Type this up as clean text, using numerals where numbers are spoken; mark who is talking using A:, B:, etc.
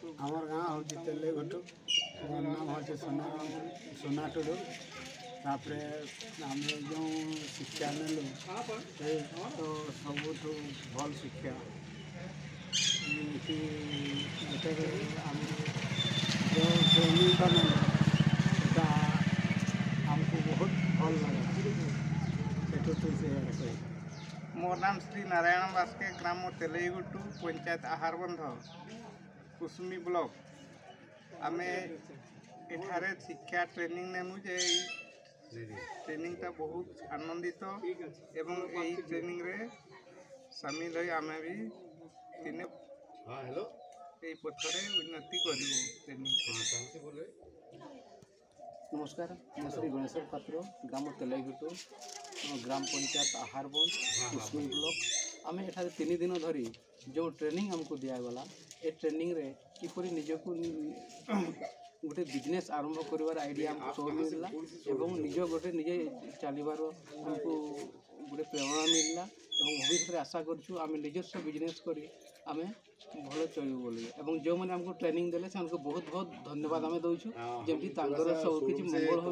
A: आमर गाँ हूँ तेले घुटू मोर नाम हूँ सोना टुडू तापर आम जो शिक्षा नेलु तो सबुठ भल शिक्षा गोटे आम जो ट्रेनिंगटा नेता आमको बहुत भल लगे से
B: मोर नाम श्री नारायण बास्के ग्राम तेलेगुटू पंचायत आहारबंध कुसुमी ब्लॉक आमे एठारे शिक्षा ट्रेनिंग नेनु जे ट्रेनिंगटा बहुत आनंदित एवं यही ट्रेनिंग रे शामिल हो आमे भी दिने यही पथरे उन्नति करू ट्रेनिंग।
C: नमस्कार मैं श्री गणेश्वर पात्र ग्राम तेलेगुटू ग्राम पंचायत आहारबंध कुसुमी ब्लॉक आम एठारे 3 दिन धरी जो ट्रेनिंग हमको दिगला ए ट्रेनिंग रे किपरि निजको गोटे बिजनेस आरंभ कर आइडिया हमको सब मिलला एवं निज गोटे निजे चलबार हमको गोटे प्रेरणा मिलला एवं भविष्य में आशा करूँ आम निजस्व बिजनेस करी आम भल चलू बोली एवं जो मैंने हमको ट्रेनिंग देले से हमको बहुत बहुत धन्यवाद आम दूँ जमी सब किसी मंगल हो।